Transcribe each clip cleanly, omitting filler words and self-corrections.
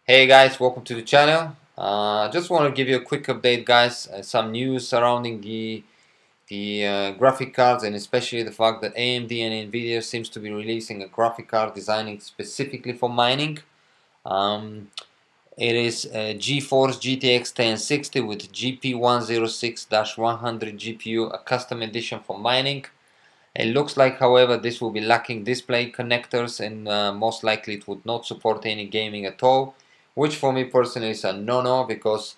Hey guys, welcome to the channel. Just want to give you a quick update, guys. Some news surrounding the graphic cards, and especially the fact that AMD and Nvidia seems to be releasing a graphic card designed specifically for mining. Um, it is a GeForce GTX 1060 with GP106-100 GPU, a custom edition for mining. It looks like, however, this will be lacking display connectors, and most likely it would not support any gaming at all, which for me personally is a no-no, because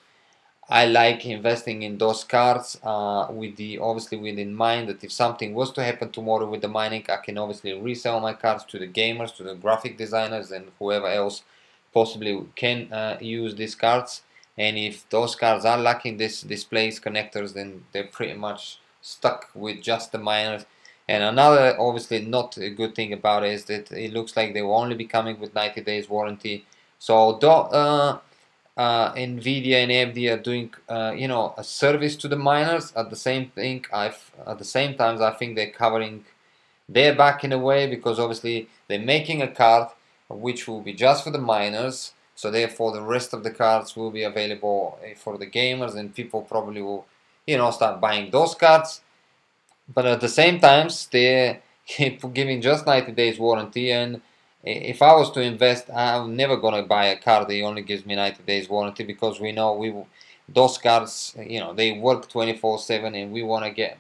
I like investing in those cards obviously with in mind that if something was to happen tomorrow with the mining, I can obviously resell my cards to the gamers, to the graphic designers, and whoever else possibly can use these cards. And if those cards are lacking this displays connectors, then they're pretty much stuck with just the miners. And another obviously not a good thing about it is that it looks like they will only be coming with 90 days warranty. So though Nvidia and AMD are doing a service to the miners, at the same time I think they're covering their back in a way, because obviously they're making a card which will be just for the miners, so therefore the rest of the cards will be available for the gamers, and people probably will start buying those cards. But at the same time, they're giving just 90 days warranty, and if I was to invest, I'm never gonna buy a card that only gives me 90 days warranty, because we know those cards, they work 24/7, and we want to get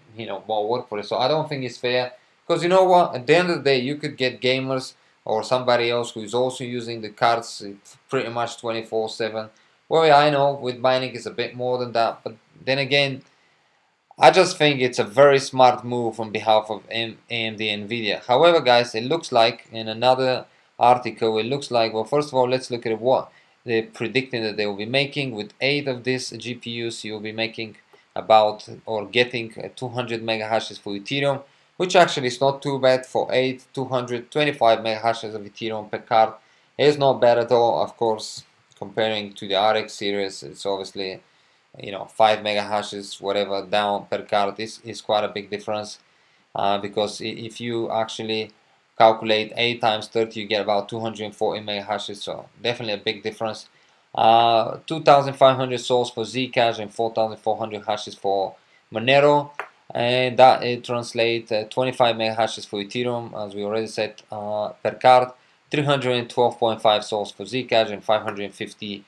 more work for it. So I don't think it's fair, because you know what? At the end of the day, you could get gamers or somebody else who is also using the cards pretty much 24/7. Well, I know with mining it's a bit more than that, but then again, I just think it's a very smart move on behalf of AMD and Nvidia. However, guys, it looks like in another article, it looks like, well, first of all, let's look at what they're predicting that they will be making. With 8 of these GPUs, you'll be making about, or getting 200 mega hashes for Ethereum, which actually is not too bad for 8, 225 mega hashes of Ethereum per card. It's not bad at all, of course, comparing to the RX series. It's obviously 5 mega hashes whatever down per card is quite a big difference, because if you actually calculate 8 times 30, you get about 240 mega hashes, so definitely a big difference. 2500 souls for Zcash and 4400 hashes for Monero, and that it translates 25 mega hashes for Ethereum, as we already said, per card, 312.5 souls for Zcash and 550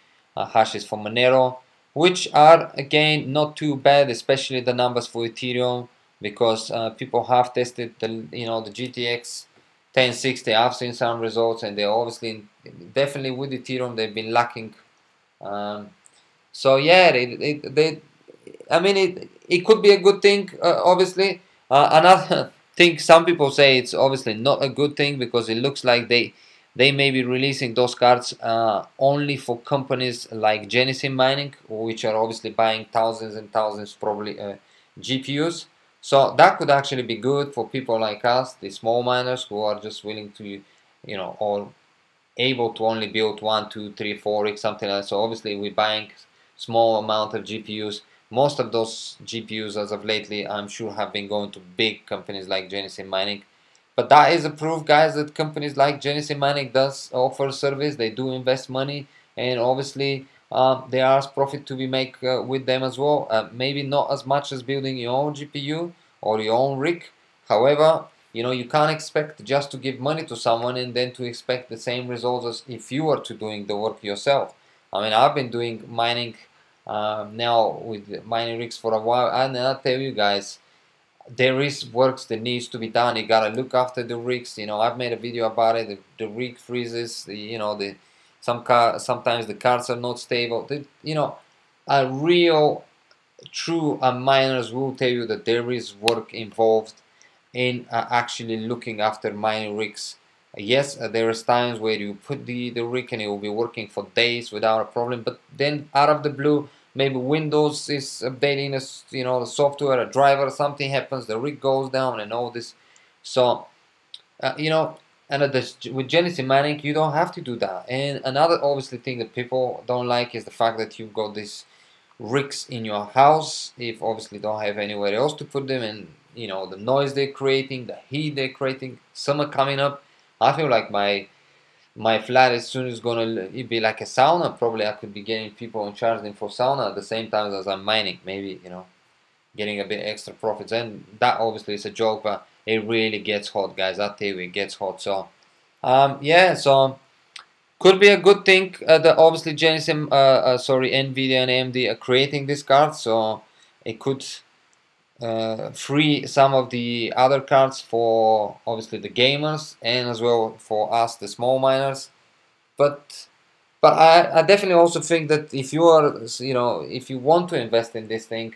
hashes for Monero, which are again not too bad, especially the numbers for Ethereum, because people have tested the GTX 1060. I've seen some results, and they're obviously definitely with Ethereum they've been lacking. So yeah, I mean it could be a good thing, obviously. Another thing, some people say it's obviously not a good thing, because it looks like they may be releasing those cards only for companies like Genesis Mining, which are obviously buying thousands and thousands probably GPUs. So that could actually be good for people like us, the small miners who are just willing to, or able to only build 1, 2, 3, 4 rigs, something like that. So obviously we're buying small amount of GPUs. Most of those GPUs as of lately, I'm sure, have been going to big companies like Genesis Mining. But that is a proof, guys, that companies like Genesis Mining does offer service. They do invest money, and obviously there is profit to be made with them as well. Maybe not as much as building your own GPU or your own rig. However, you can't expect just to give money to someone and then to expect the same results as if you were to doing the work yourself. I mean, I've been doing mining now with mining rigs for a while, and I'll tell you guys, there is works that needs to be done. You gotta look after the rigs. I've made a video about it. The rig freezes. Sometimes the cards are not stable. A real true miners will tell you that there is work involved in actually looking after mining rigs. Yes, there is times where you put the rig and it will be working for days without a problem, but then out of the blue, maybe Windows is updating the software, a driver, something happens, the rig goes down and all this. So and with Genesis Mining you don't have to do that. And another obviously thing that people don't like is the fact that you've got these rigs in your house, if obviously don't have anywhere else to put them, and the noise they're creating, the heat they're creating. Summer coming up, I feel like my My flat as soon is gonna be like a sauna. Probably I could be getting people and charging for sauna at the same time as I'm mining. Maybe, you know, getting a bit extra profits. And that obviously is a joke, but it really gets hot, guys. I tell you, it gets hot. So yeah, so could be a good thing. The obviously Nvidia and AMD are creating this card, so it could free some of the other cards for obviously the gamers and as well for us, the small miners. But I definitely also think that if you are, you know, if you want to invest in this thing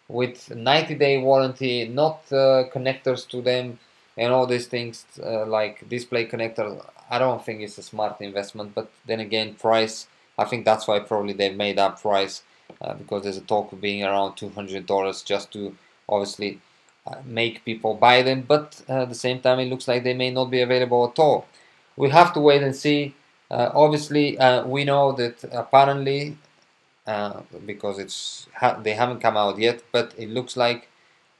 with 90-day warranty, not connectors to them and all these things like display connectors, I don't think it's a smart investment. But then again, price, I think that's why probably they've made that price because there's a talk of being around $200 just to obviously make people buy them. But at the same time, it looks like they may not be available at all. We have to wait and see. Obviously, we know that apparently, because they haven't come out yet, but it looks like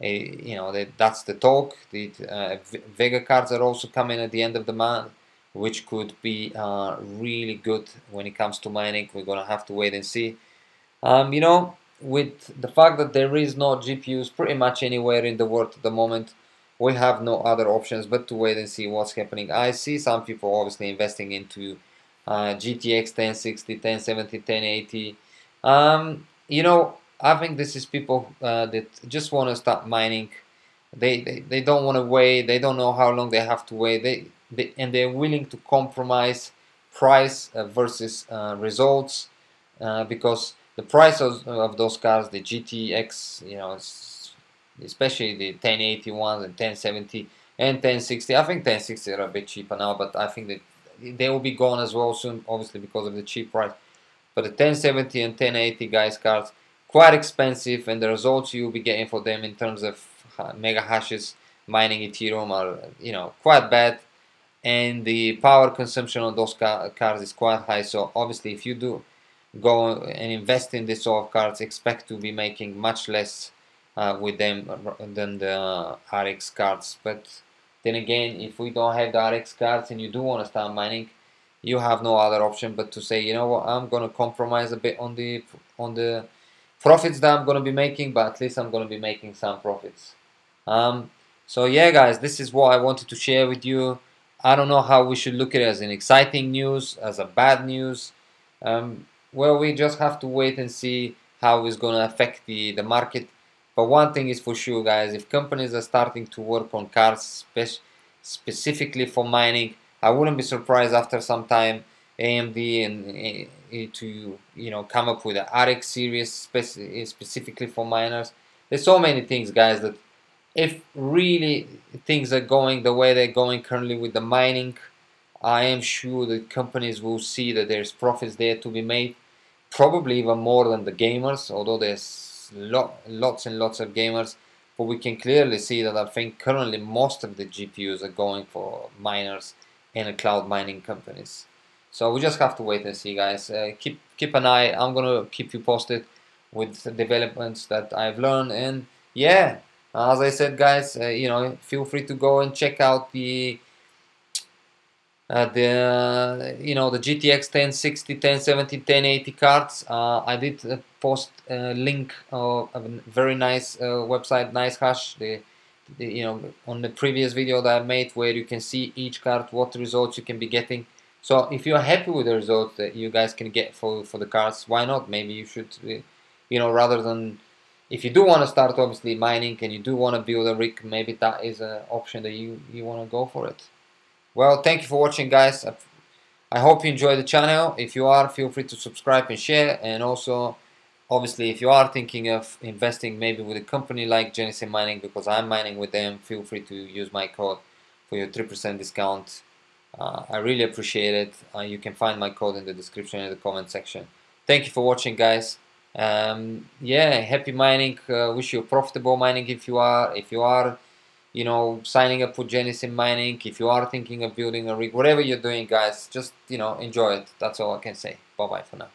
you know that's the talk. The Vega cards are also coming at the end of the month, which could be really good when it comes to mining. We're gonna have to wait and see. You know, with the fact that there is no GPUs pretty much anywhere in the world at the moment, we have no other options but to wait and see what's happening. I see some people obviously investing into GTX 1060, 1070, 1080. You know, I think this is people that just want to start mining. They don't want to wait. They don't know how long they have to wait. And they're willing to compromise price versus results because the price of those cars, the GTX, you know, especially the 1080 ones and 1070 and 1060. I think 1060 are a bit cheaper now, but I think that they will be gone as well soon, obviously because of the cheap price. But the 1070 and 1080 guys cards, quite expensive, and the results you'll be getting for them in terms of mega hashes mining Ethereum are, you know, quite bad, and the power consumption on those cards is quite high. So obviously, if you do go and invest in this sort of cards, expect to be making much less with them than the RX cards. But then again, if we don't have the RX cards and you do want to start mining, you have no other option but to say, you know what, I'm gonna compromise a bit on the profits that I'm gonna be making, but at least I'm gonna be making some profits. So yeah, guys, this is what I wanted to share with you. I don't know how we should look at it, as an exciting news, as a bad news. Well, we just have to wait and see how it's going to affect the market. But one thing is for sure, guys, if companies are starting to work on cards specifically for mining, I wouldn't be surprised after some time AMD and to, you know, come up with an RX series specifically for miners. There's so many things, guys, that if really things are going the way they're going currently with the mining, I am sure that companies will see that there's profits there to be made, probably even more than the gamers, although there's lots and lots of gamers. But we can clearly see that I think currently most of the GPUs are going for miners and cloud mining companies. So we just have to wait and see, guys. Keep an eye. I'm gonna keep you posted with the developments that I've learned. And yeah, as I said, guys, you know, feel free to go and check out the you know, the GTX 1060, 1070, 1080 cards. I did post a link of a very nice website, NiceHash, you know, on the previous video that I made, where you can see each card, what results you can be getting. So if you are happy with the results that you guys can get for the cards, why not? Maybe you should, you know, rather than, if you do want to start obviously mining and you do want to build a rig, maybe that is an option that you want to go for it. Well, thank you for watching, guys. I hope you enjoy the channel. If you are, feel free to subscribe and share. And also, obviously, if you are thinking of investing maybe with a company like Genesis Mining, because I'm mining with them, feel free to use my code for your 3% discount. I really appreciate it. You can find my code in the description in the comment section. Thank you for watching, guys. Yeah, happy mining. Wish you profitable mining if you are. If you are, you know, signing up for Genesis Mining, if you are thinking of building a rig, whatever you're doing, guys, just, you know, enjoy it. That's all I can say. Bye bye for now.